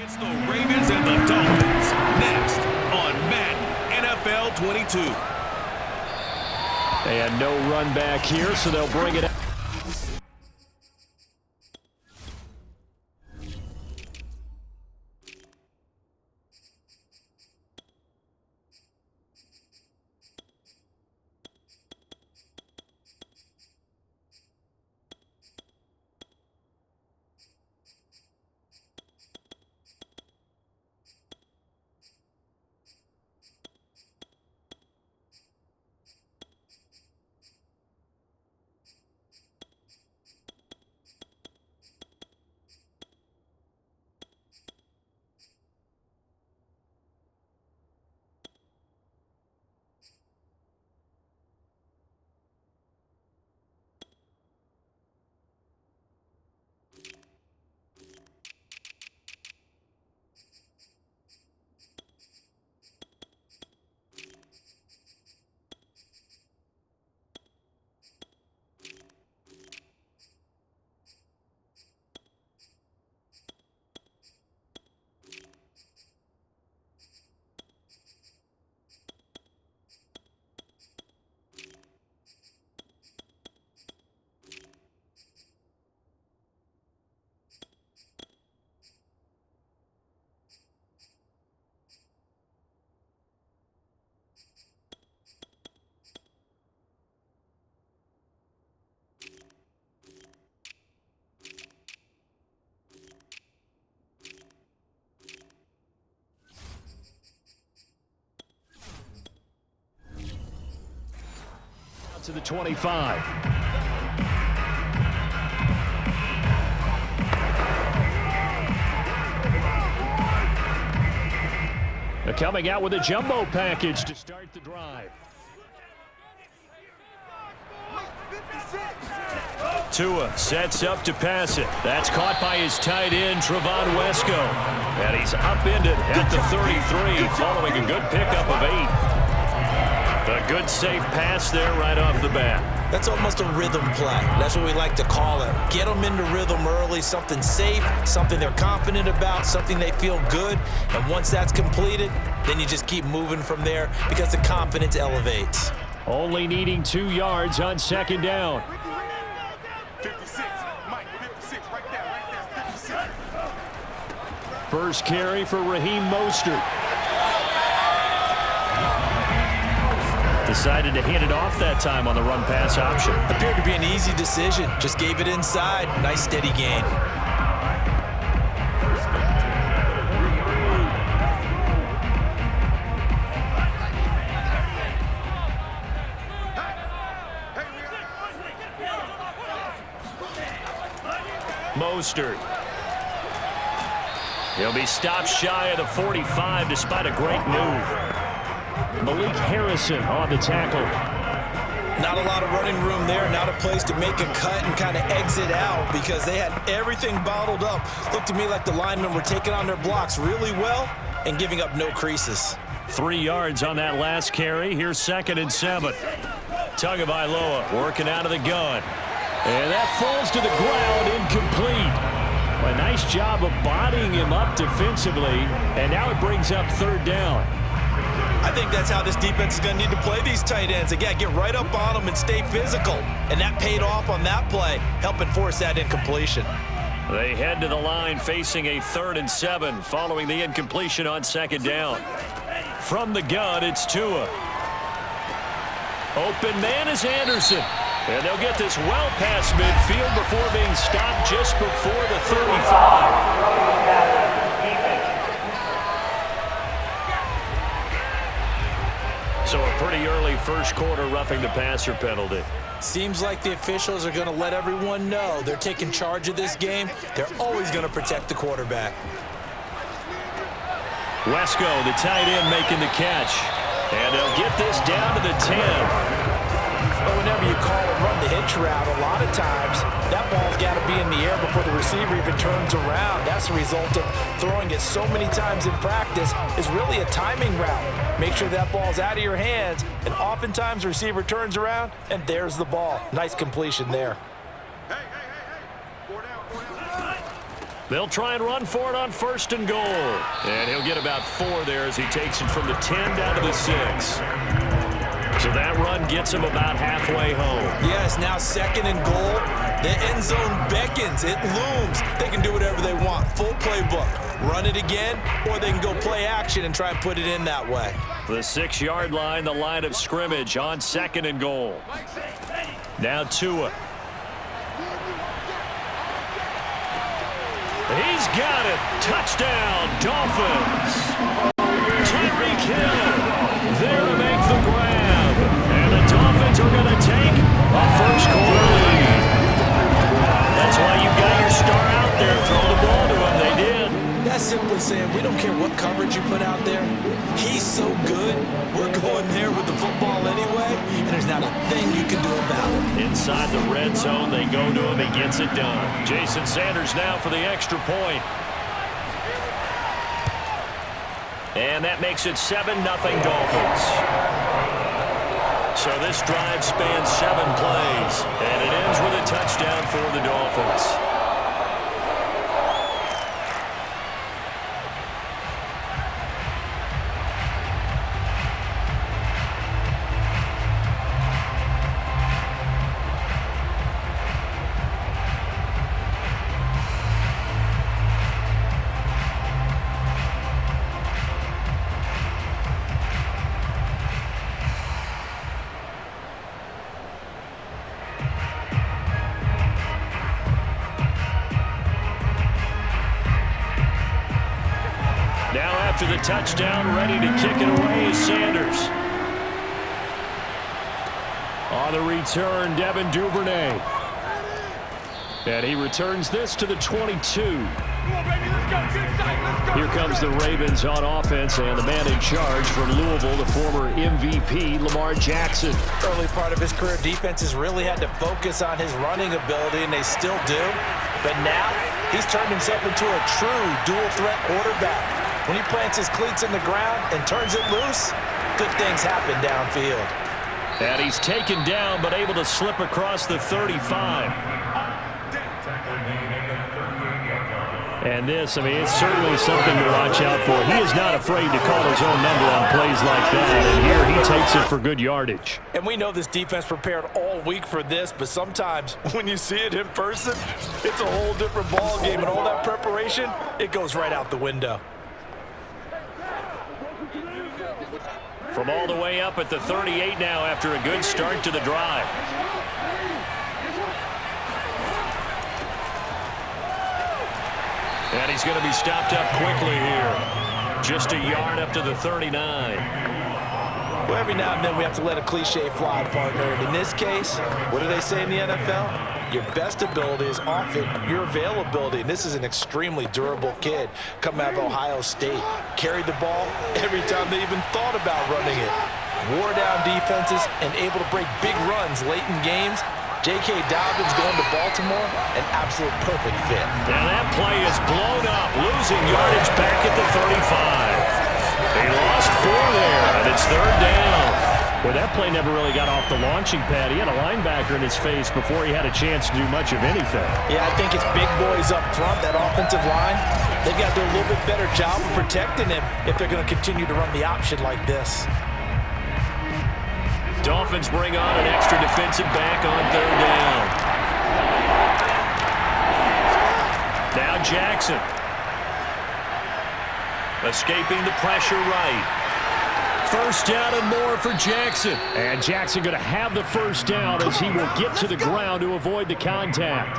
It's the Ravens and the Dolphins next on Madden NFL 22. They had no run back here, so they'll bring it up. To the 25. They're coming out with a jumbo package to start the drive. Tua sets up to pass it. That's caught by his tight end, Trevon Wesco. And he's upended at the 33 following a good pickup of 8. A good safe pass there right off the bat. That's almost a rhythm play. That's what we like to call it. Get them into rhythm early, something safe, something they're confident about, something they feel good. And once that's completed, then you just keep moving from there because the confidence elevates. Only needing 2 yards on second down. 56, Mike, 56, right there, 56. First carry for Raheem Mostert. Decided to hand it off that time on the run-pass option. Appeared to be an easy decision. Just gave it inside. Nice steady gain. Mostert. He'll be stopped shy of the 45 despite a great move. Malik Harrison on the tackle. Not a lot of running room there. Not a place to make a cut and kind of exit out because they had everything bottled up. Looked to me like the linemen were taking on their blocks really well and giving up no creases. 3 yards on that last carry. Here's 2nd and 7. Tagovailoa working out of the gun. And that falls to the ground, incomplete. A nice job of bodying him up defensively. And now it brings up 3rd down. I think that's how this defense is going to need to play these tight ends. Again, get right up on them and stay physical. And that paid off on that play, helping force that incompletion. They head to the line facing a 3rd and 7 following the incompletion on 2nd down. From the gun, it's Tua. Open man is Anderson. And they'll get this well past midfield before being stopped just before the 35. So a pretty early first quarter roughing the passer penalty. Seems like the officials are going to let everyone know they're taking charge of this game. They're always going to protect the quarterback. Wesco, the tight end, making the catch. And they'll get this down to the 10. But whenever you call and run the hitch route, a lot of times that ball's got to be in the air before the receiver even turns around. That's the result of throwing it so many times in practice is really a timing route. Make sure that ball's out of your hands, and oftentimes the receiver turns around, and there's the ball. Nice completion there. They'll try and run for it on 1st and goal. And he'll get about 4 there as he takes it from the 10 down to the 6. So that run gets him about halfway home. Yes, now 2nd and goal. The end zone beckons. It looms. They can do whatever they want. Full playbook. Run it again, or they can go play action and try and put it in that way. The 6-yard line, the line of scrimmage on 2nd and goal. Now Tua. He's got it. Touchdown, Dolphins. Tyreek Hill there to make the grab. And the Dolphins are going to take a first-quarter lead. That's why you've got your star out there. Throw the ball to him. They did. That's simply saying we don't care what coverage you put out there. He's so good, we're going there with the football anyway, and there's not a thing you can do about it. Inside the red zone, they go to him. He gets it done. Jason Sanders now for the extra point. And that makes it 7-0 Dolphins. So this drive spans 7 plays, and it ends with a touchdown for the Dolphins. After the touchdown, ready to kick it away is Sanders. On the return, Devin Duvernay. And he returns this to the 22. Here comes the Ravens on offense, and the man in charge from Louisville, the former MVP, Lamar Jackson. Early part of his career, defenses really had to focus on his running ability, and they still do. But now, he's turned himself into a true dual-threat quarterback. When he plants his cleats in the ground and turns it loose, good things happen downfield. And he's taken down, but able to slip across the 35. And this, I mean, it's certainly something to watch out for. He is not afraid to call his own number on plays like that, and here he takes it for good yardage. And we know this defense prepared all week for this, but sometimes when you see it in person, it's a whole different ball game, and all that preparation, it goes right out the window. From all the way up at the 38 now after a good start to the drive. And he's going to be stopped up quickly here. Just a yard up to the 39. Well, every now and then we have to let a cliche fly, partner. And in this case, what do they say in the NFL? Your best ability is often your availability. And this is an extremely durable kid coming out of Ohio State. Carried the ball every time they even thought about running it. Wore down defenses and able to break big runs late in games. J.K. Dobbins going to Baltimore, an absolute perfect fit. Now that play is blown up, losing yardage back at the 35. They lost 4 there, and it's 3rd down. Well, that play never really got off the launching pad. He had a linebacker in his face before he had a chance to do much of anything. Yeah, I think it's big boys up front, that offensive line. They've got to do a little bit better job of protecting him if they're going to continue to run the option like this. Dolphins bring on an extra defensive back on 3rd down. Now Jackson. Escaping the pressure right. 1st down and more for Jackson. And Jackson going to have the 1st down as he will get to the ground to avoid the contact.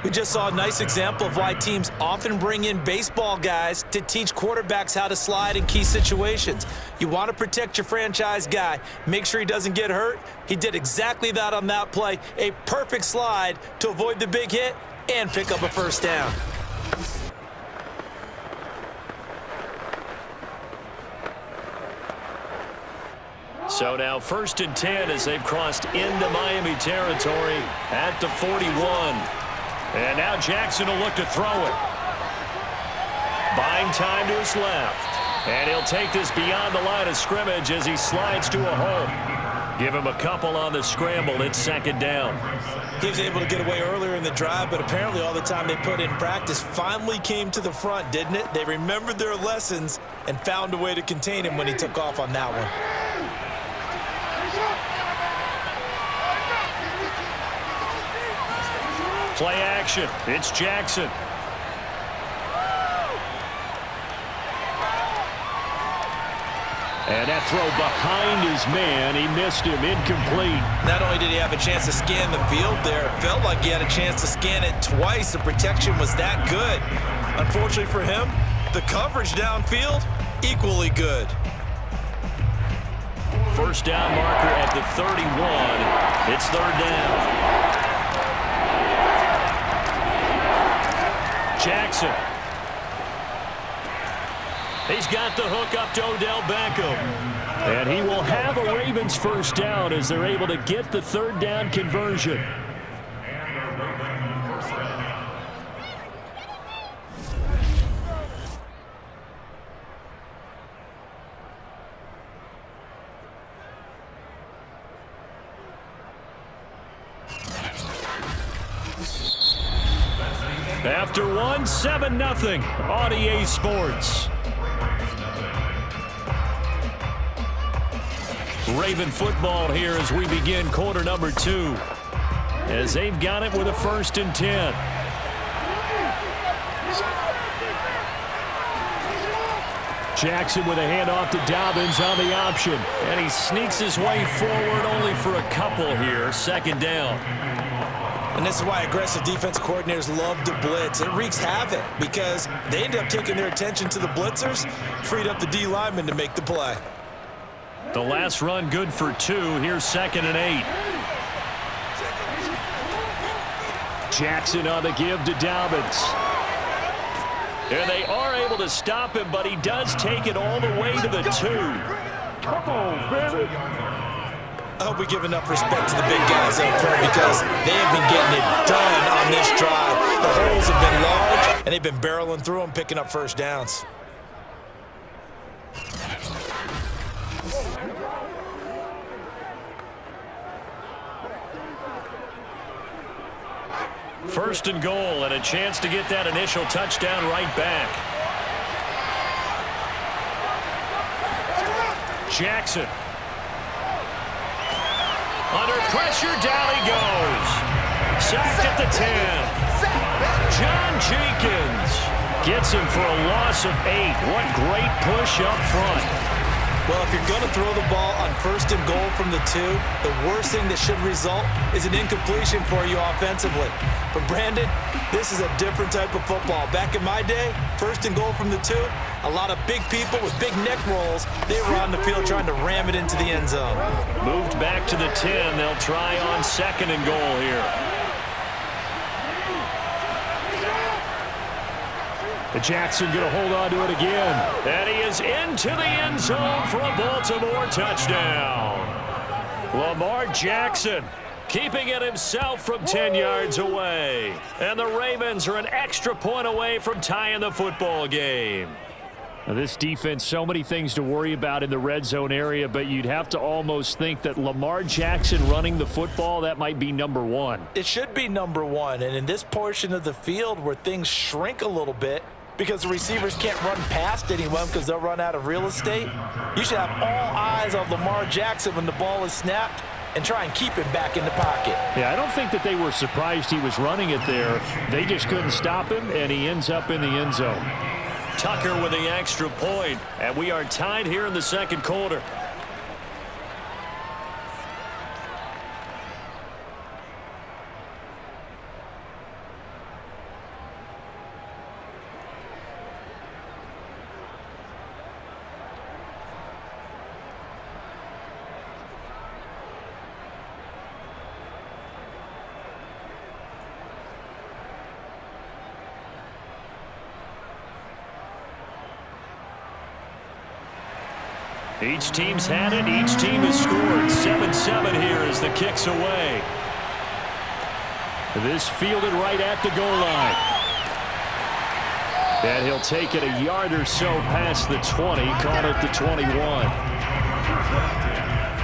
We just saw a nice example of why teams often bring in baseball guys to teach quarterbacks how to slide in key situations. You want to protect your franchise guy. Make sure he doesn't get hurt. He did exactly that on that play. A perfect slide to avoid the big hit and pick up a 1st down. So now 1st and 10 as they've crossed into Miami territory at the 41. And now Jackson will look to throw it. Buying time to his left. And he'll take this beyond the line of scrimmage as he slides to a hole. Give him a couple on the scramble. It's second down. He was able to get away earlier in the drive, but apparently all the time they put in practice finally came to the front, didn't it? They remembered their lessons and found a way to contain him when he took off on that one. Play action. It's Jackson. And that throw behind his man, he missed him, incomplete. Not only did he have a chance to scan the field there, it felt like he had a chance to scan it twice. The protection was that good. Unfortunately for him, the coverage downfield, equally good. First down marker at the 31. It's third down. Jackson. He's got the hook up to Odell Beckham. And he will have a Ravens first down as they're able to get the third down conversion. After one, 7-0 on EA Sports. Raven football here as we begin quarter number 2. As they've got it with a 1st and 10. Jackson with a handoff to Dobbins on the option. And he sneaks his way forward only for a couple here. Second down. And this is why aggressive defense coordinators love to blitz. It wreaks havoc because they end up taking their attention to the blitzers, freed up the D lineman to make the play. The last run good for 2. Here's 2nd and 8. Jackson on the give to Dobbins. And they are able to stop him, but he does take it all the way to the 2. Come on, baby. I hope we give enough respect to the big guys up front because they have been getting it done on this drive. The holes have been large, and they've been barreling through them, picking up first downs. First and goal, and a chance to get that initial touchdown right back. Jackson. Under pressure, down he goes. Sacked at the 10. John Jenkins gets him for a loss of 8. What great push up front. Well, if you're going to throw the ball on 1st and goal from the 2, the worst thing that should result is an incompletion for you offensively. But Brandon, this is a different type of football. Back in my day, 1st and goal from the 2, a lot of big people with big neck rolls, they were on the field trying to ram it into the end zone. Moved back to the 10. They'll try on 2nd and goal here. Jackson going to hold on to it again. And he is into the end zone for a Baltimore touchdown. Lamar Jackson keeping it himself from 10 yards away. And the Ravens are an extra point away from tying the football game. Now this defense, so many things to worry about in the red zone area, but you'd have to almost think that Lamar Jackson running the football, that might be number 1. It should be number 1. And in this portion of the field where things shrink a little bit, because the receivers can't run past anyone because they'll run out of real estate, you should have all eyes on Lamar Jackson when the ball is snapped and try and keep him back in the pocket. Yeah, I don't think that they were surprised he was running it there. They just couldn't stop him, and he ends up in the end zone. Tucker with the extra point, and we are tied here in the second quarter. Each team's had it. Each team has scored. 7-7 here as the kick's away. This fielded right at the goal line. And he'll take it a yard or so past the 20, caught at the 21.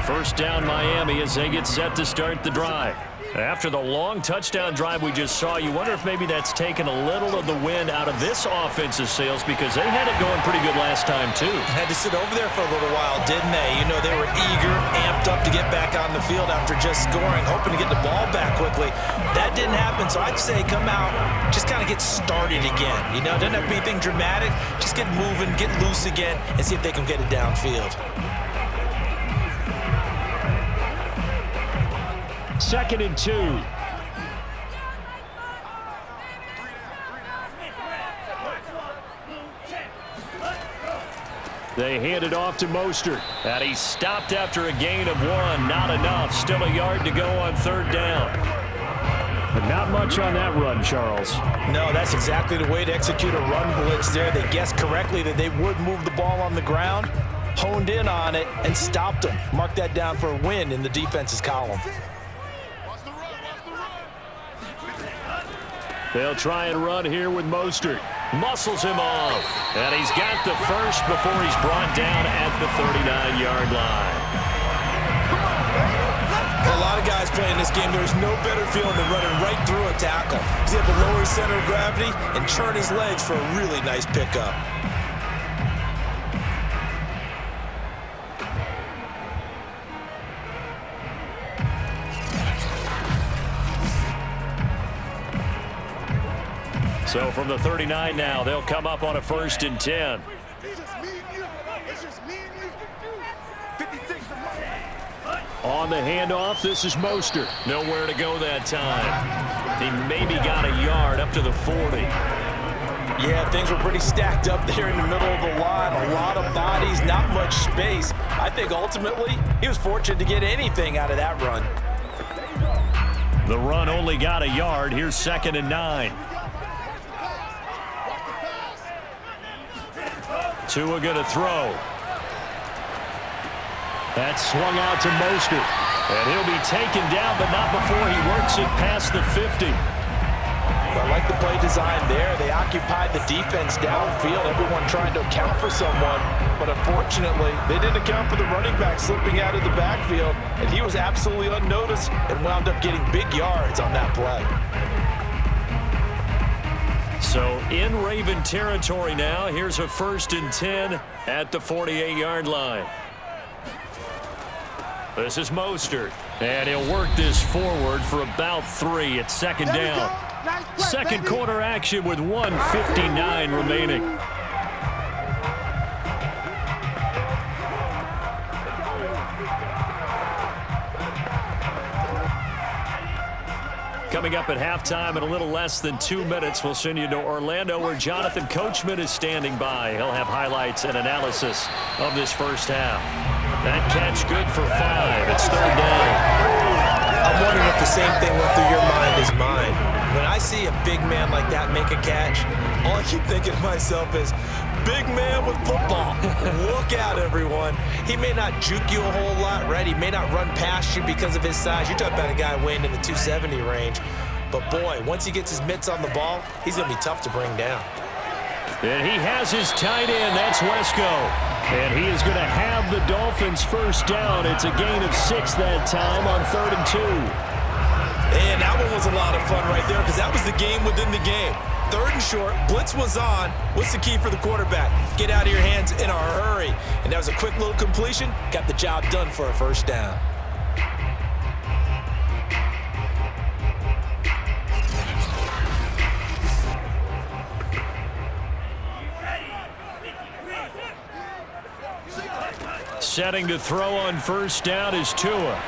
First down Miami as they get set to start the drive. After the long touchdown drive we just saw, you wonder if maybe that's taken a little of the wind out of this offensive sails, because they had it going pretty good last time too. Had to sit over there for a little while, didn't they? You know, they were eager, amped up to get back on the field after just scoring, hoping to get the ball back quickly. That didn't happen, so I'd say come out, just kind of get started again. You know, doesn't have to be anything dramatic. Just get moving, get loose again, and see if they can get it downfield. Second and 2. They hand it off to Mostert. And he stopped after a gain of 1. Not enough. Still a yard to go on third down. But not much on that run, Charles. No, that's exactly the way to execute a run blitz there. They guessed correctly that they would move the ball on the ground, honed in on it, and stopped them. Mark that down for a win in the defense's column. They'll try and run here with Mostert. Muscles him off. And he's got the first before he's brought down at the 39-yard line. For a lot of guys playing this game, there's no better feeling than running right through a tackle. He's able to lower his center of gravity and turn his legs for a really nice pickup. So from the 39 now, they'll come up on a 1st and 10. On the handoff, this is Mostert. Nowhere to go that time. He maybe got a yard up to the 40. Yeah, things were pretty stacked up there in the middle of the line. A lot of bodies, not much space. I think ultimately he was fortunate to get anything out of that run. The run only got a yard. Here's 2nd and 9. Tua going to throw. That's swung out to Mostert. And he'll be taken down, but not before he works it past the 50. I like the play design there. They occupied the defense downfield, everyone trying to account for someone. But unfortunately, they didn't account for the running back slipping out of the backfield. And he was absolutely unnoticed and wound up getting big yards on that play. So in Raven territory now, here's a 1st and 10 at the 48-yard line. This is Mostert, and he'll work this forward for about 3 at 2nd down. Second quarter action with 1:59 remaining. Coming up at halftime in a little less than 2 minutes, we'll send you to Orlando where Jonathan Coachman is standing by. He'll have highlights and analysis of this first half. That catch good for 5. It's 3rd down. I'm wondering if the same thing went through your mind as mine. When I see a big man like that make a catch, all I keep thinking to myself is, big man with football. Look out, everyone. He may not juke you a whole lot, right? He may not run past you because of his size. You're talking about a guy weighing in the 270 range. But, boy, once he gets his mitts on the ball, he's going to be tough to bring down. And he has his tight end. That's Wesco. And he is going to have the Dolphins first down. It's a gain of 6 that time on 3rd and 2. And that one was a lot of fun right there because that was the game within the game. 3rd and short, blitz was on. What's the key for the quarterback? Get out of your hands in a hurry. And that was a quick little completion. Got the job done for a first down. Setting to throw on first down is Tua.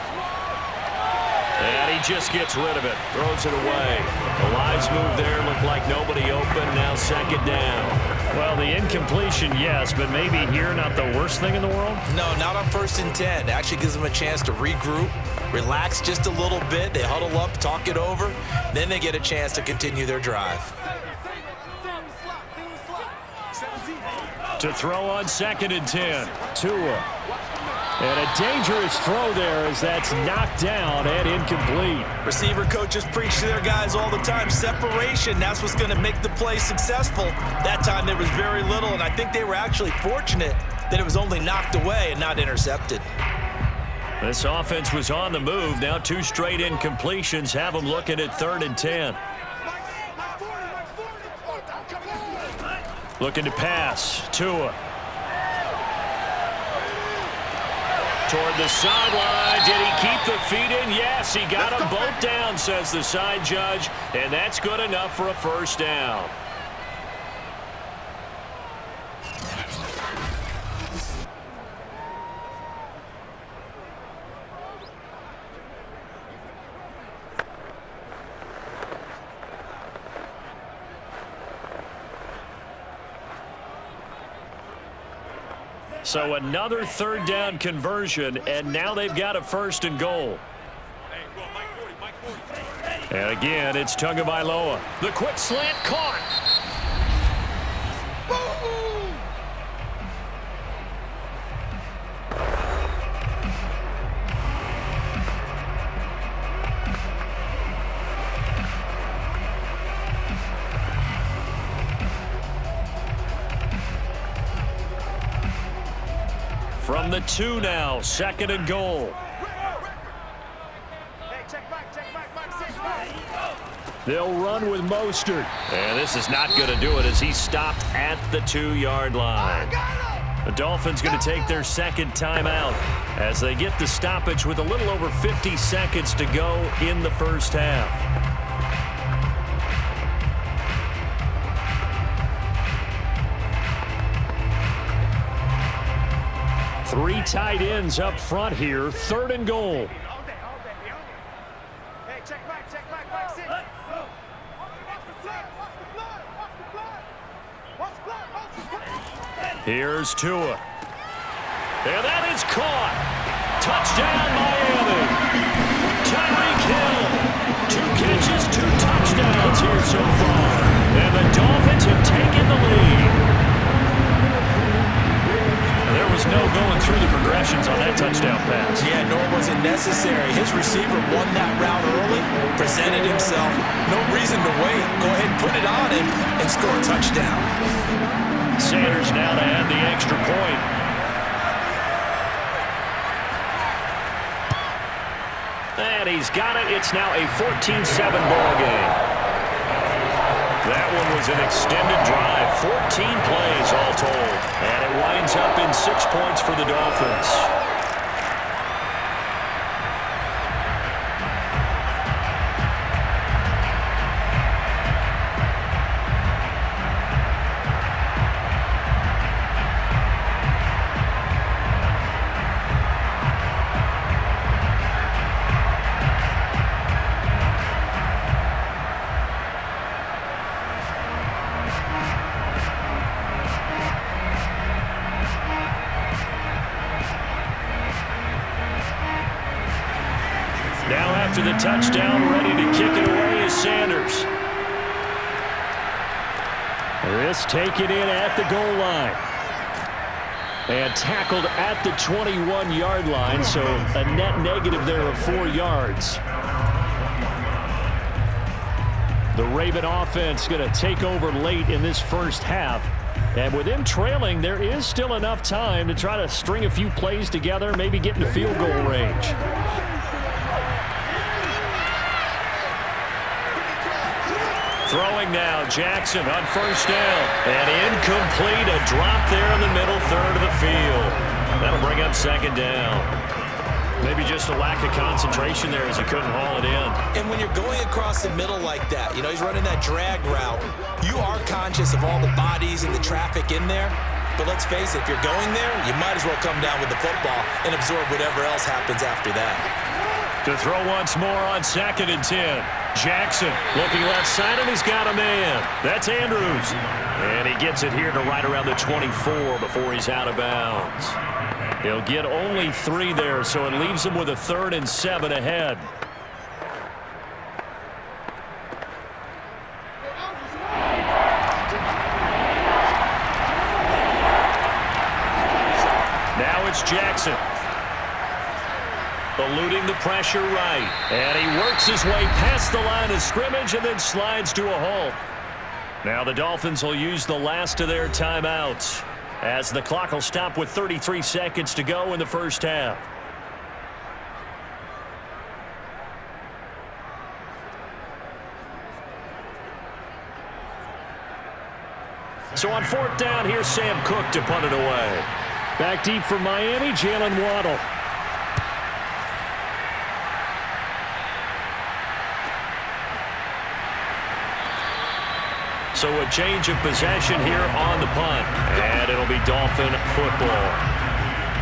And he just gets rid of it. Throws it away. The Lions move there. Looked like nobody open. Now 2nd down. Well, the incompletion, yes, but maybe here not the worst thing in the world? No, not on 1st and 10. It actually gives them a chance to regroup, relax just a little bit. They huddle up, talk it over. Then they get a chance to continue their drive. To throw on 2nd and 10. Tua. And a dangerous throw there as that's knocked down and incomplete. Receiver coaches preach to their guys all the time. Separation, that's what's going to make the play successful. That time there was very little, and I think they were actually fortunate that it was only knocked away and not intercepted. This offense was on the move. Now 2 straight incompletions have them looking at 3rd and 10. Looking to pass. Tua. Toward the sideline. Did he keep the feet in? Yes, he got them both down, says the side judge. And that's good enough for a first down. So another 3rd down conversion, and now they've got a 1st and goal. And again, it's Tagovailoa. The quick slant caught. From the 2 now, 2nd and goal. They'll run with Mostert. And this is not going to do it as he stopped at the 2-yard line. The Dolphins going to take their 2nd timeout as they get the stoppage with a little over 50 seconds to go in the first half. Three tight ends up front here. 3rd and goal. Here's Tua. And that is caught. Touchdown, Miami. Tyreek Hill. 2 catches, 2 touchdowns here so far. And the Dolphins have taken the lead. There was no going through the progressions on that touchdown pass. Yeah, nor was it necessary. His receiver won that route early, presented himself. No reason to wait. Go ahead and put it on him and score a touchdown. Sanders now to add the extra point. And he's got it. It's now a 14-7 ball game. That one was an extended drive. 14 plays all told. And it winds up in 6 points for the Dolphins. After the touchdown, ready to kick it away is Sanders. This taken in at the goal line. And tackled at the 21-yard line, so a net negative there of 4 yards. The Raven offense going to take over late in this first half. And with them trailing, there is still enough time to try to string a few plays together, maybe get into field goal range. Throwing now, Jackson on 1st down. And incomplete, a drop there in the middle 3rd of the field. That'll bring up 2nd down. Maybe just a lack of concentration there as he couldn't haul it in. And when you're going across the middle like that, you know, he's running that drag route, you are conscious of all the bodies and the traffic in there. But let's face it, if you're going there, you might as well come down with the football and absorb whatever else happens after that. To throw once more on 2nd and 10. Jackson looking left side, and he's got a man. That's Andrews. And he gets it here to right around the 24 before he's out of bounds. He'll get only 3 there, so it leaves him with a 3rd and 7 ahead. Now it's Jackson. Eluding the pressure right. And he works his way past the line of scrimmage and then slides to a halt. Now the Dolphins will use the last of their timeouts as the clock will stop with 33 seconds to go in the first half. So on 4th down, here's Sam Cook to punt it away. Back deep for Miami, Jalen Waddle. So a change of possession here on the punt. And it'll be Dolphin football.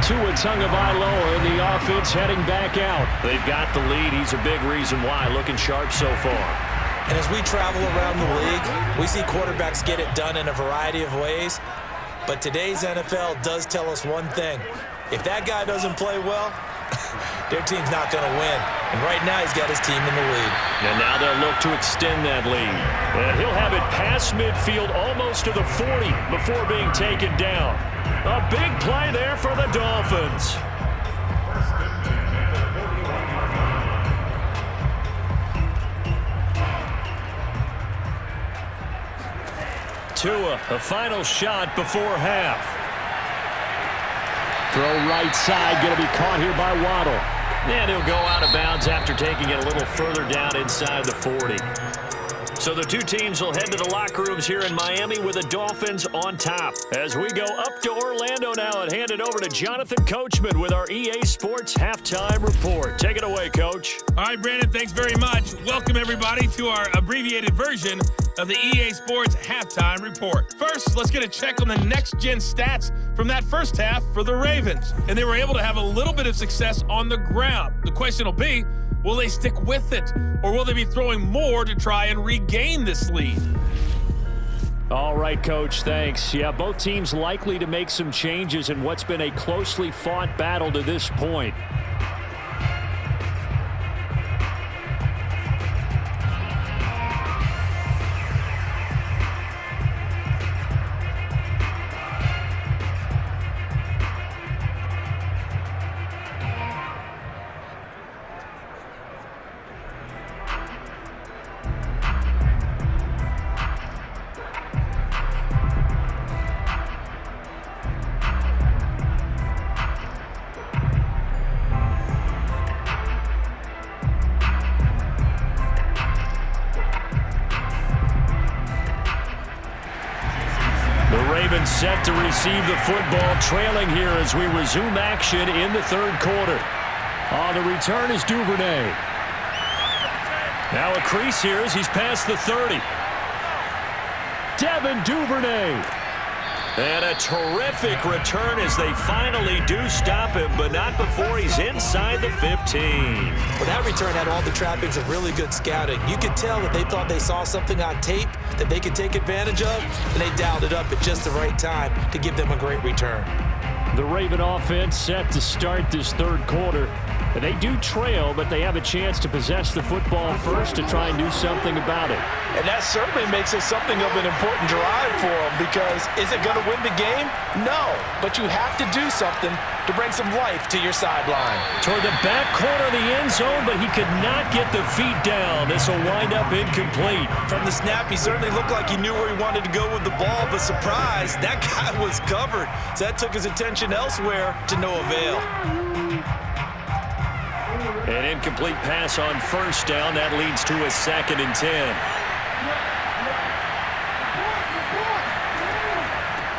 Tua Tagovailoa in the offense heading back out. They've got the lead. He's a big reason why. Looking sharp so far. And as we travel around the league, we see quarterbacks get it done in a variety of ways. But today's NFL does tell us one thing. If that guy doesn't play well, their team's not going to win. And right now, he's got his team in the lead. And now they'll look to extend that lead. And he'll have it past midfield almost to the 40 before being taken down. A big play there for the Dolphins. Tua, a final shot before half. Throw right side, going to be caught here by Waddle. And he'll go out of bounds after taking it a little further down inside the 40. So the two teams will head to the locker rooms here in Miami with the Dolphins on top. As we go up to Orlando now and hand it over to Jonathan Coachman with our EA Sports Halftime Report. Take it away, Coach. All right, Brandon, thanks very much. Welcome, everybody, to our abbreviated version of the EA Sports Halftime Report. First, let's get a check on the next-gen stats from that first half for the Ravens. And they were able to have a little bit of success on the ground. The question will be, will they stick with it, or will they be throwing more to try and regain this lead? All right, Coach, thanks. Yeah, both teams likely to make some changes in what's been a closely fought battle to this point. Set to receive the football, trailing here as we resume action in the third quarter. On the return is Duvernay. Now a crease here as he's past the 30. Devin Duvernay. And a terrific return as they finally do stop him, but not before he's inside the 15. Well, that return had all the trappings of really good scouting. You could tell that they thought they saw something on tape that they could take advantage of, and they dialed it up at just the right time to give them a great return. The Raven offense set to start this third quarter. They do trail, but they have a chance to possess the football first to try and do something about it. And that certainly makes it something of an important drive for them, because is it going to win the game? No, but you have to do something to bring some life to your sideline. Toward the back corner of the end zone, but he could not get the feet down. This will wind up incomplete. From the snap, he certainly looked like he knew where he wanted to go with the ball, but surprise, that guy was covered. So that took his attention elsewhere to no avail. An incomplete pass on first down. That leads to a 2nd and 10.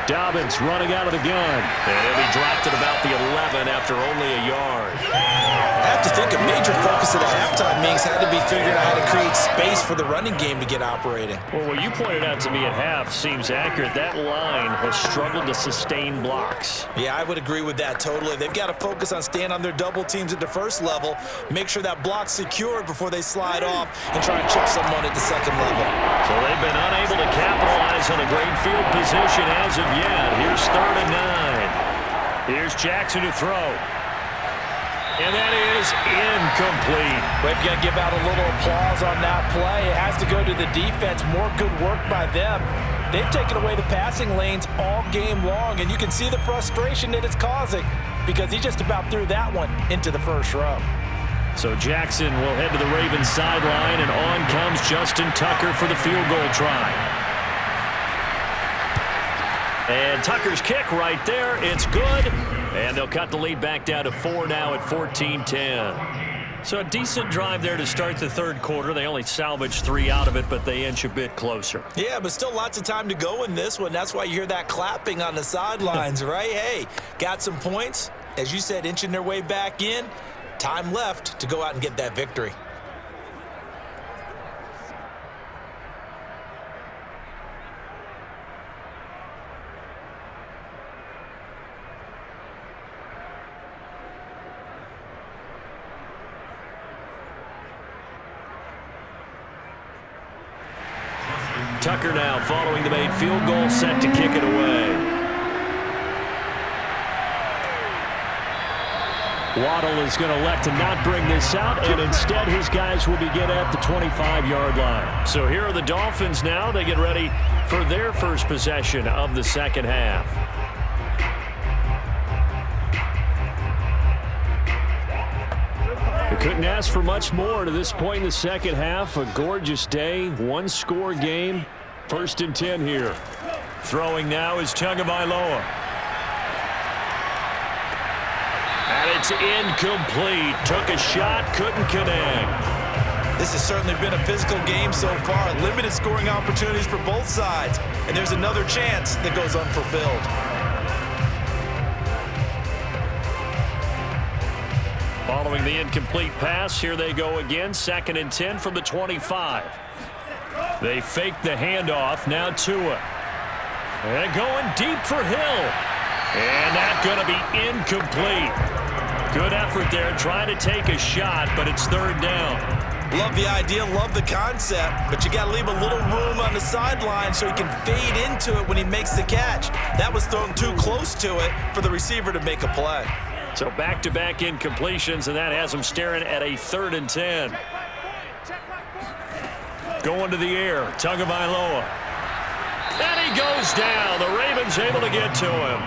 Dobbins running out of the gun. And he'll be dropped at about the 11 after only a yard. I have to think a major focus of the halftime meetings had to be figuring out how to create space for the running game to get operating. Well, what you pointed out to me at half seems accurate. That line has struggled to sustain blocks. Yeah, I would agree with that totally. They've got to focus on staying on their double teams at the first level, make sure that block's secured before they slide off and try and chip someone at the second level. So they've been unable to capitalize on a great field position as of yet. Here's 3rd and 9. Here's Jackson to throw. And that is incomplete. We've got to give out a little applause on that play. It has to go to the defense. More good work by them. They've taken away the passing lanes all game long, and you can see the frustration that it's causing because he just about threw that one into the first row. So Jackson will head to the Ravens sideline, and on comes Justin Tucker for the field goal try. And Tucker's kick right there. It's good. And they'll cut the lead back down to 4 now at 14-10. So a decent drive there to start the third quarter. They only salvaged 3 out of it, but they inch a bit closer. Yeah, but still lots of time to go in this one. That's why you hear that clapping on the sidelines, right? Hey, got some points. As you said, inching their way back in. Time left to go out and get that victory. Tucker now following the made field goal, set to kick it away. Waddle is going to elect to not bring this out, and instead his guys will begin at the 25-yard line. So here are the Dolphins now. They get ready for their first possession of the second half. We couldn't ask for much more to this point in the second half. A gorgeous day, one-score game. 1st and 10 here. Throwing now is Tagovailoa. And it's incomplete. Took a shot, couldn't connect. This has certainly been a physical game so far. Limited scoring opportunities for both sides. And there's another chance that goes unfulfilled. Following the incomplete pass, here they go again. 2nd and 10 from the 25. They fake the handoff. Now Tua. And going deep for Hill. And that's going to be incomplete. Good effort there trying to take a shot, but it's 3rd down. Love the idea, love the concept, but you got to leave a little room on the sideline so he can fade into it when he makes the catch. That was thrown too close to it for the receiver to make a play. So back-to-back incompletions, and that has him staring at a 3rd and 10. Going to the air, Tagovailoa. And he goes down. The Ravens able to get to him.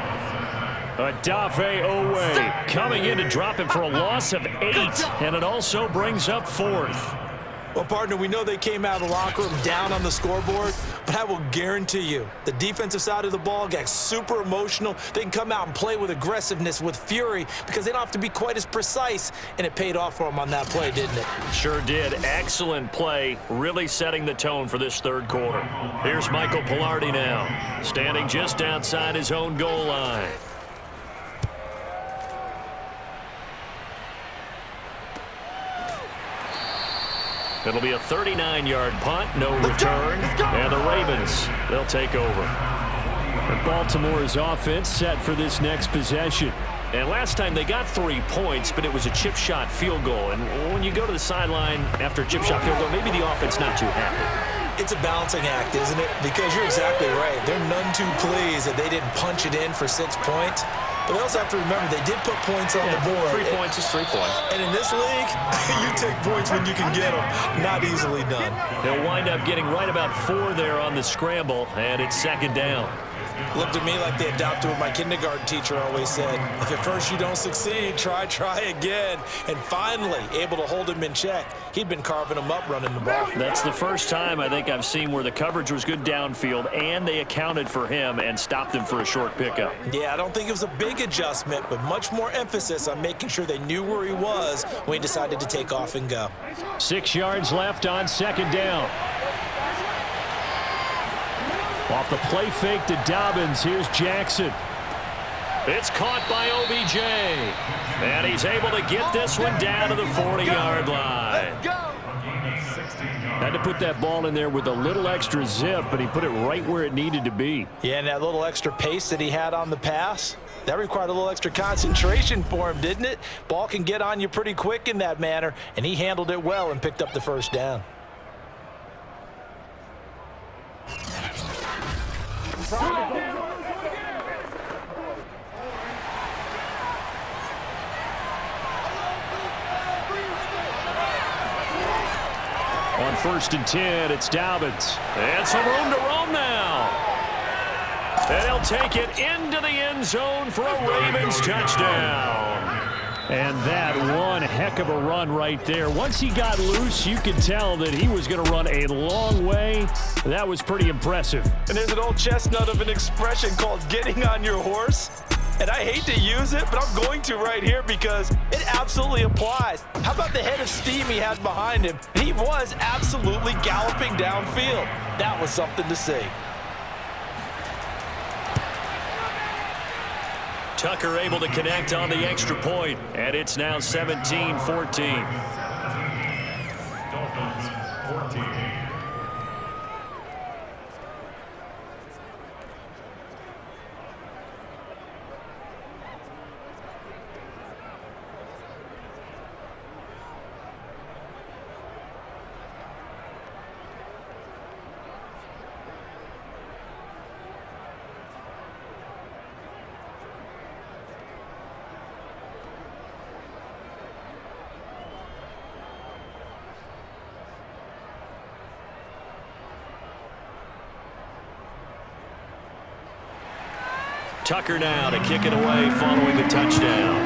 Odafe Owe coming in to drop him for a loss of 8, and it also brings up 4th. Well, partner, we know they came out of the locker room down on the scoreboard, but I will guarantee you the defensive side of the ball got super emotional. They can come out and play with aggressiveness, with fury, because they don't have to be quite as precise, and it paid off for them on that play, didn't it? Sure did. Excellent play, really setting the tone for this third quarter. Here's Michael Pilardi now, standing just outside his own goal line. It'll be a 39-yard punt, no return, and the Ravens, they'll take over. And Baltimore's offense set for this next possession. And last time they got 3 points, but it was a chip shot field goal. And when you go to the sideline after a chip shot field goal, maybe the offense not too happy. It's a balancing act, isn't it? Because you're exactly right. They're none too pleased that they didn't punch it in for 6 points. But they also have to remember they did put points on the board. 3 points is 3 points. And in this league, you take points when you can get them. Not easily done. They'll wind up getting right about 4 there on the scramble, and it's 2nd down. Looked to me like they adopted what my kindergarten teacher always said. If at first you don't succeed, try again. And finally, able to hold him in check. He'd been carving him up running the ball. That's the first time I think I've seen where the coverage was good downfield, and they accounted for him and stopped him for a short pickup. Yeah, I don't think it was a big adjustment, but much more emphasis on making sure they knew where he was when he decided to take off and go. 6 yards left on 2nd down. Off the play fake to Dobbins, here's Jackson. It's caught by OBJ. And he's able to get this one down to the 40-yard line. Had to put that ball in there with a little extra zip, but he put it right where it needed to be. Yeah, and that little extra pace that he had on the pass, that required a little extra concentration for him, didn't it? Ball can get on you pretty quick in that manner, and he handled it well and picked up the 1st down. On 1st and 10, it's Dobbins. And some room to roam now. And he'll take it into the end zone for a Ravens touchdown. And that one heck of a run right there. Once he got loose, you could tell that he was going to run a long way. That was pretty impressive. And there's an old chestnut of an expression called getting on your horse. And I hate to use it, but I'm going to right here because it absolutely applies. How about the head of steam he had behind him? He was absolutely galloping downfield. That was something to see. Tucker able to connect on the extra point, and it's now 17-14. Dolphins 14. Tucker now to kick it away following the touchdown.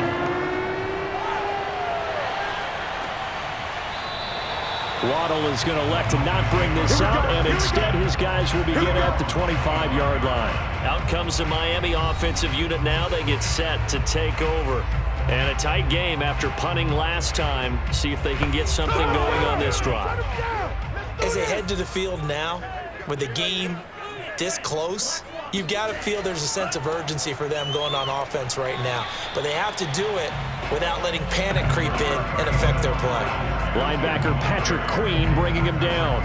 Waddle is going to elect to not bring this out, and instead his guys will begin at the 25-yard line. Out comes the Miami offensive unit now. They get set to take over. And a tight game after punting last time. See if they can get something going on this drive. As they head to the field now, with the game this close, you've got to feel there's a sense of urgency for them going on offense right now. But they have to do it without letting panic creep in and affect their play. Linebacker Patrick Queen bringing him down.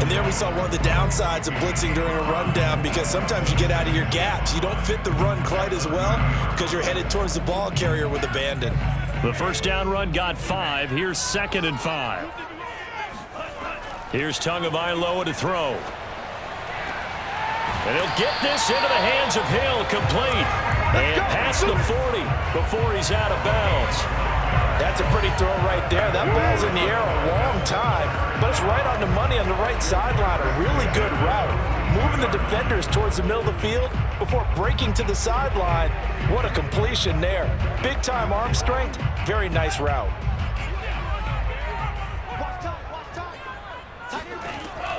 And there we saw one of the downsides of blitzing during a rundown, because sometimes you get out of your gaps. You don't fit the run quite as well because you're headed towards the ball carrier with abandon. The first down run got 5. Here's 2nd and 5. Here's Tagovailoa to throw. And he'll get this into the hands of Hill, complete. And past the 40 before he's out of bounds. That's a pretty throw right there. That ball's in the air a long time, but it's right on the money on the right sideline. A really good route. Moving the defenders towards the middle of the field before breaking to the sideline. What a completion there. Big-time arm strength. Very nice route.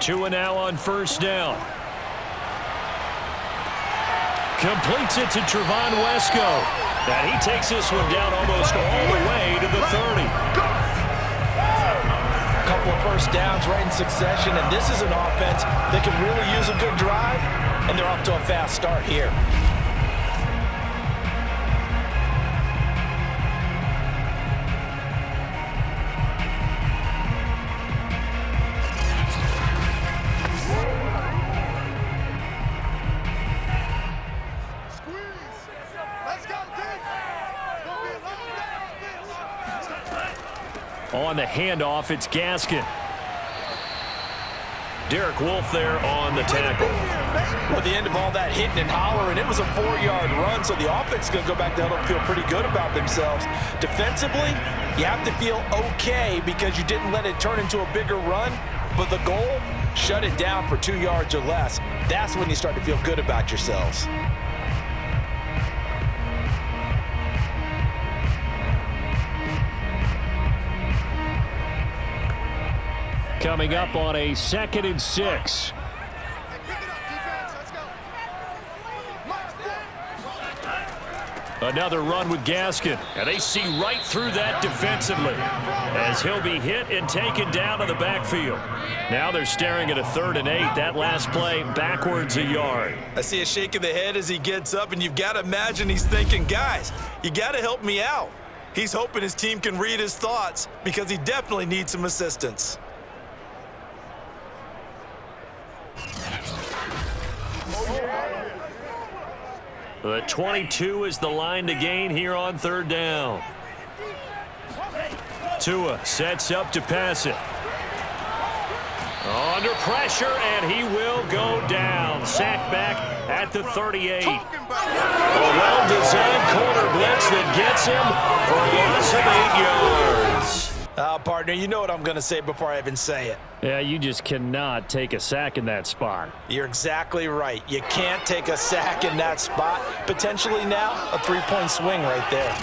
2 and now on first down. Completes it to Trevon Wesco. And he takes this one down almost all the way to the 30. A couple of first downs right in succession, and this is an offense that can really use a good drive, and they're off to a fast start here. On the handoff, it's Gaskin. Derek Wolfe there on the tackle. Well, at the end of all that hitting and hollering, it was a 4-yard run, so the offense is going to go back to huddle and feel pretty good about themselves. Defensively, you have to feel okay because you didn't let it turn into a bigger run, but the goal, shut it down for 2 yards or less. That's when you start to feel good about yourselves. Coming up on a 2nd and 6. Another run with Gaskin, and they see right through that defensively as he'll be hit and taken down to the backfield. Now they're staring at a 3rd and 8. That last play backwards a yard. I see a shake of the head as he gets up, and you've got to imagine he's thinking, guys, you got to help me out. He's hoping his team can read his thoughts because he definitely needs some assistance. The 22 is the line to gain here on 3rd down. Tua sets up to pass it. Under pressure, and he will go down. Sacked back at the 38. A well-designed corner blitz that gets him for a loss of 8 yards. Partner, you know what I'm going to say before I even say it. Yeah, you just cannot take a sack in that spot. You're exactly right. You can't take a sack in that spot. Potentially now a 3-point swing right there.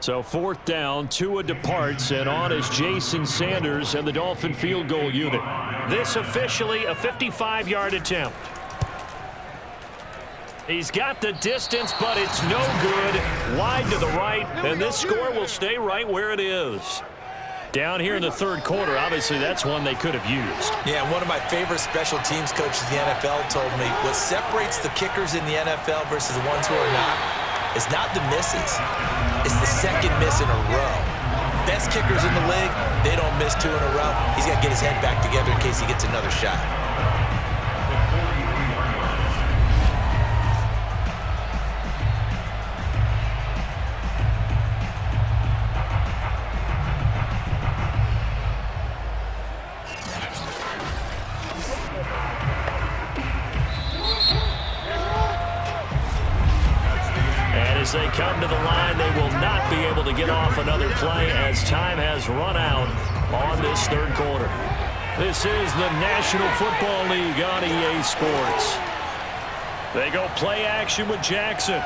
So 4th down, Tua departs, and on is Jason Sanders and the Dolphin field goal unit. This officially a 55-yard attempt. He's got the distance, but it's no good. Wide to the right, and this score will stay right where it is. Down here in the 3rd quarter, obviously that's one they could have used. Yeah, one of my favorite special teams coaches in the NFL told me what separates the kickers in the NFL versus the ones who are not is not the misses. It's the second miss in a row. Best kickers in the league, they don't miss 2 in a row. He's got to get his head back together in case he gets another shot. As they come to the line, they will not be able to get off another play as time has run out on this 3rd quarter. This is the National Football League on EA Sports. They go play action with Jackson.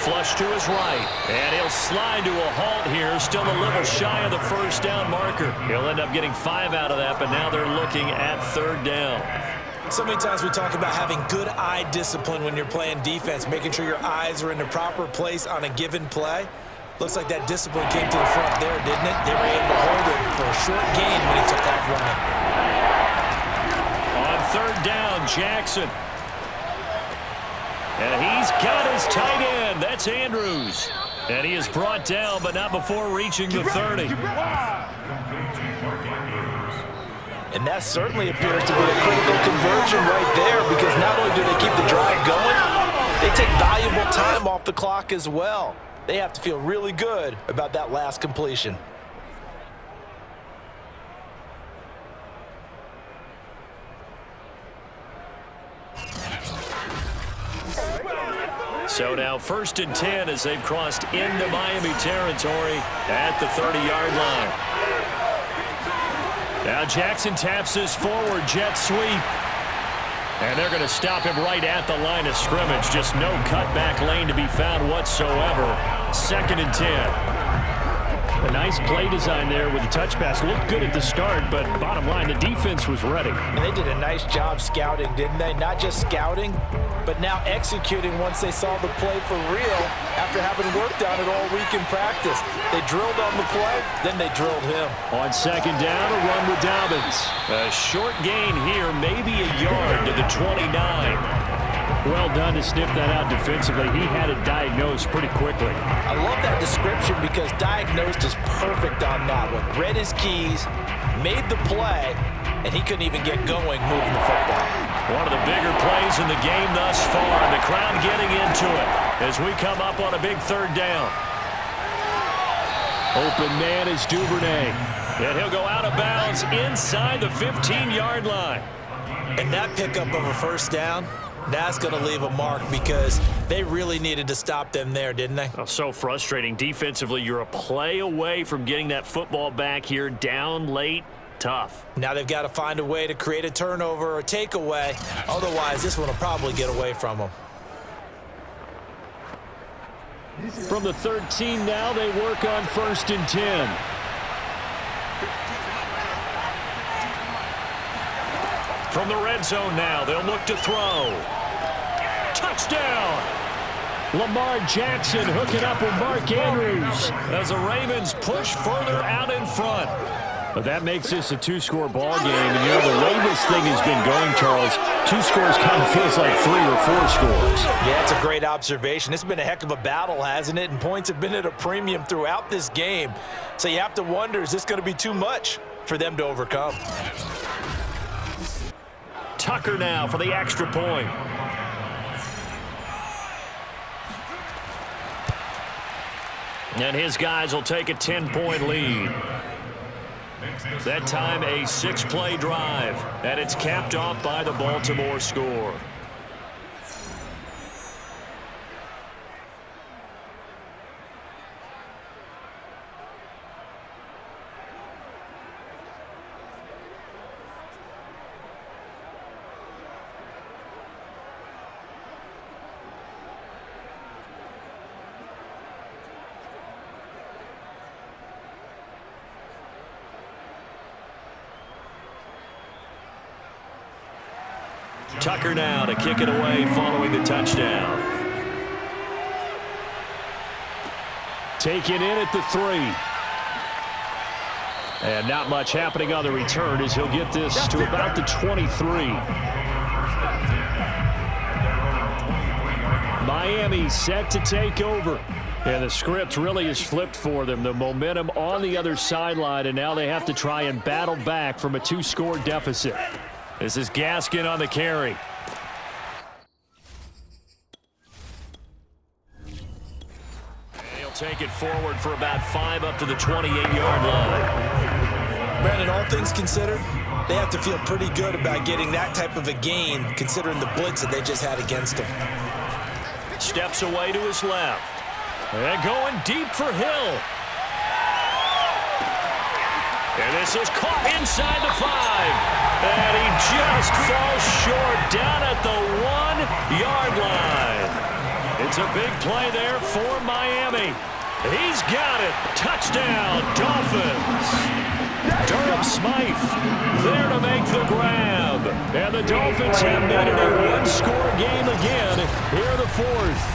Flush to his right, and he'll slide to a halt here, still a little shy of the 1st down marker. He'll end up getting 5 out of that, but now they're looking at 3rd down. So many times we talk about having good eye discipline when you're playing defense, making sure your eyes are in the proper place on a given play. Looks like that discipline came to the front there, didn't it? They were able to hold it for a short gain when he took off running. On 3rd down, Jackson. And he's got his tight end. That's Andrews. And he is brought down, but not before reaching the 30. And that certainly appears to be a critical conversion right there, because not only do they keep the drive going, they take valuable time off the clock as well. They have to feel really good about that last completion. So now 1st and 10 as they've crossed into Miami territory at the 30-yard line. Now Jackson taps his forward jet sweep. And they're going to stop him right at the line of scrimmage. Just no cutback lane to be found whatsoever. 2nd and 10. A nice play design there with the touch pass. Looked good at the start, but bottom line, the defense was ready. And they did a nice job scouting, didn't they? Not just scouting, but now executing once they saw the play for real after having worked on it all week in practice. They drilled on the play, then they drilled him. On 2nd down, a run with Dobbins. A short gain here, maybe a yard to the 29. Well done to sniff that out defensively. He had it diagnosed pretty quickly. I love that description because diagnosed is perfect on that one. Read his keys, made the play, and he couldn't even get going moving the football. One of the bigger plays in the game thus far, and the crowd getting into it as we come up on a big 3rd down. Open man is Duvernay, and he'll go out of bounds inside the 15-yard line. And that pickup of a 1st down, that's going to leave a mark because they really needed to stop them there, didn't they? Oh, so frustrating. Defensively, you're a play away from getting that football back here down late. Tough. Now they've got to find a way to create a turnover or takeaway. Otherwise, this one will probably get away from them. From the 13 now, they work on 1st and 10. From the red zone now, they'll look to throw. Touchdown! Lamar Jackson hooking up with Mark Andrews as the Ravens push further out in front. But that makes this a 2-score ball game. And, you know, the way this thing has been going, Charles, 2 scores kind of feels like 3 or 4 scores. Yeah, it's a great observation. It's been a heck of a battle, hasn't it? And points have been at a premium throughout this game. So you have to wonder, is this going to be too much for them to overcome? Tucker now for the extra point. And his guys will take a 10-point lead. That time a 6-play drive, and it's capped off by the Baltimore score. Tucker now to kick it away following the touchdown. Taken in at the 3. And not much happening on the return as he'll get this to about the 23. Miami set to take over. And the script really is flipped for them. The momentum on the other sideline, and now they have to try and battle back from a 2-score deficit. This is Gaskin on the carry. He'll take it forward for about 5 up to the 28-yard line. Brandon, all things considered, they have to feel pretty good about getting that type of a gain considering the blitz that they just had against them. Steps away to his left. And going deep for Hill. And this is caught inside the 5. And he just falls short down at the 1-yard line. It's a big play there for Miami. He's got it. Touchdown, Dolphins. Durham Smythe there to make the grab. And the Dolphins have made it a 1-score game again here in the 4th.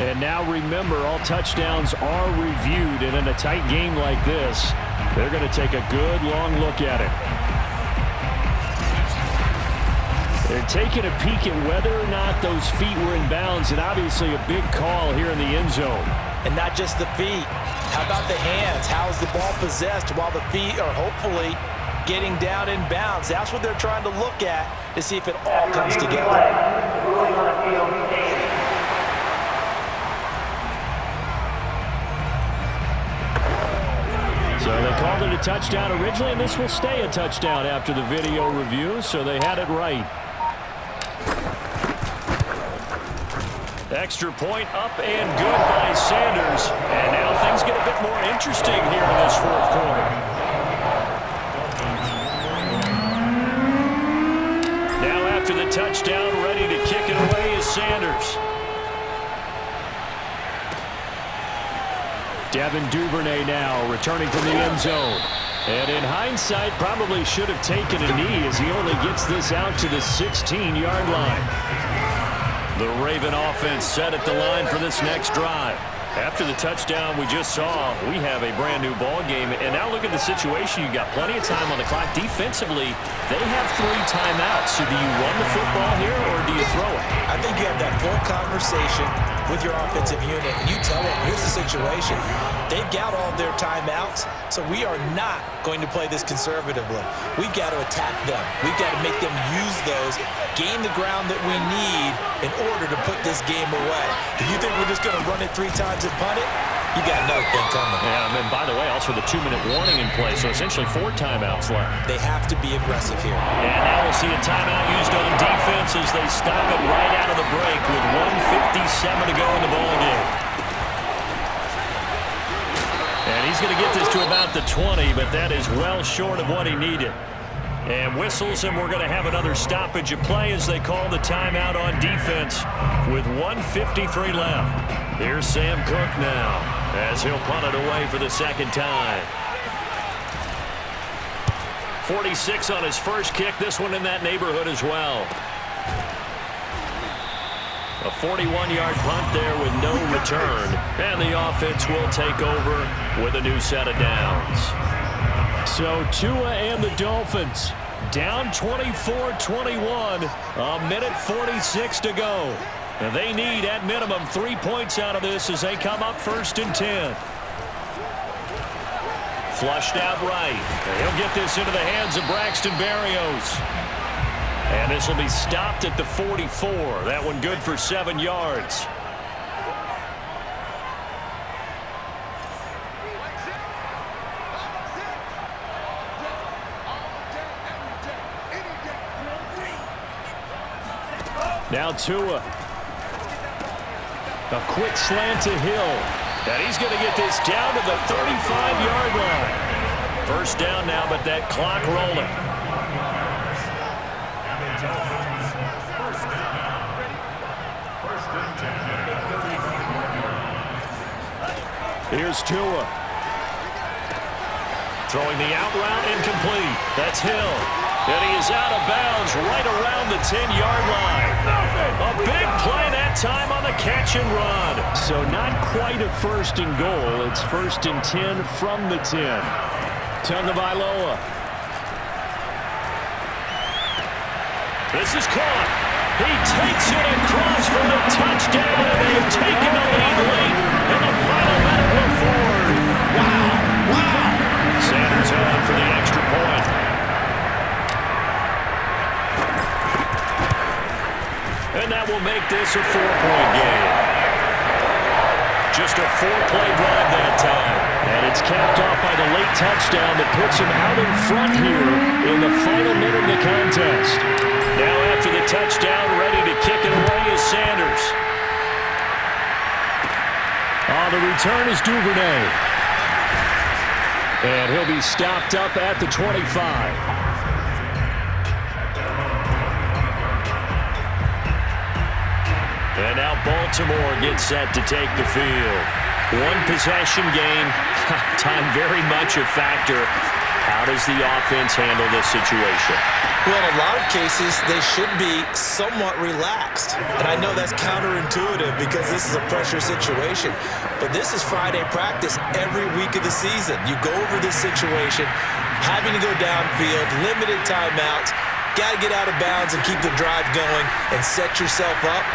And now remember, all touchdowns are reviewed, and in a tight game like this, they're going to take a good long look at it. They're taking a peek at whether or not those feet were in bounds, and obviously a big call here in the end zone. And not just the feet. How about the hands? How's the ball possessed while the feet are hopefully getting down in bounds? That's what they're trying to look at to see if it all comes together. So they called it a touchdown originally, and this will stay a touchdown after the video review, so they had it right. Extra point up and good by Sanders. And now things get a bit more interesting here in this 4th quarter. Now after the touchdown, ready to kick it away is Sanders. Devin Duvernay now returning from the end zone. And in hindsight, probably should have taken a knee as he only gets this out to the 16-yard line. The Raven offense set at the line for this next drive. After the touchdown we just saw, we have a brand new ball game. And now look at the situation. You've got plenty of time on the clock. Defensively, they have 3 timeouts. So do you run the football here or do you throw it? I think you have that full conversation with your offensive unit, and you tell them, here's the situation. They've got all their timeouts, so we are not going to play this conservatively. We've got to attack them. We've got to make them use those, gain the ground that we need in order to put this game away. If you think we're just going to run it 3 times and punt it, you got another thing coming. Yeah, and then, by the way, also the 2-minute warning in play, so essentially 4 timeouts left. They have to be aggressive here. And now we'll see a timeout used on defense as they stop it right out of the break with 1:57 to go in the ballgame. And he's going to get this to about the 20, but that is well short of what he needed. And whistles, and we're going to have another stoppage of play as they call the timeout on defense with 1:53 left. Here's Sam Cook now as he'll punt it away for the 2nd time. 46 on his first kick. This one in that neighborhood as well. A 41-yard punt there with no return. And the offense will take over with a new set of downs. So Tua and the Dolphins down 24-21. A minute 46 to go. And they need, at minimum, 3 points out of this as they come up 1st and 10. Flushed out right. And he'll get this into the hands of Braxton Berrios. And this will be stopped at the 44. That one good for 7 yards. Now Tua. A quick slant to Hill. And he's going to get this down to the 35-yard line. First down now, but that clock rolling. Here's Tua. Throwing the out route incomplete. That's Hill. And he is out of bounds right around the 10-yard line. A big play that time on the catch and run. So not quite a first and goal. It's 1st and 10 from the 10. Tagovailoa. This is caught. He takes it across for the touchdown, and they've taken the lead late in the final minute of the fourth. Wow. Sanders on for the extra point. And that will make this a 4-point game. Just a 4-play drive that time. And it's capped off by the late touchdown that puts him out in front here in the final minute of the contest. Now after the touchdown, ready to kick it away is Sanders. The return is Duvernay. And he'll be stopped up at the 25. And now Baltimore gets set to take the field. One possession game. Time very much a factor. How does the offense handle this situation? Well, in a lot of cases, they should be somewhat relaxed. And I know that's counterintuitive because this is a pressure situation. But this is Friday practice every week of the season. You go over this situation, having to go downfield, limited timeouts, got to get out of bounds and keep the drive going and set yourself up.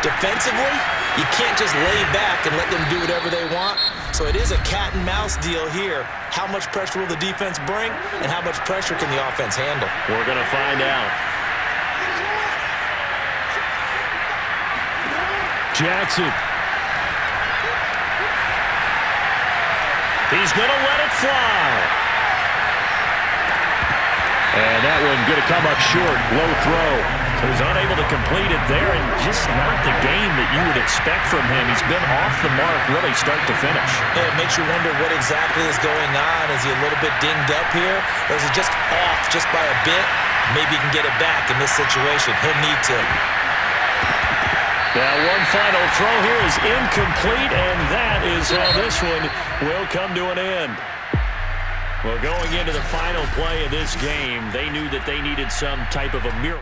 Defensively, you can't just lay back and let them do whatever they want. So it is a cat and mouse deal here. How much pressure will the defense bring, and how much pressure can the offense handle? We're going to find out. Jackson. He's going to let it fly. And that one going to come up short. Low throw. So he's unable to complete it there, and just not the game that you would expect from him. He's been off the mark really start to finish. Yeah, it makes you wonder what exactly is going on. Is he a little bit dinged up here, or is he just off just by a bit? Maybe he can get it back in this situation. He'll need to. Now one final throw here is incomplete, and that is how this one will come to an end. Well, going into the final play of this game, they knew that they needed some type of a miracle.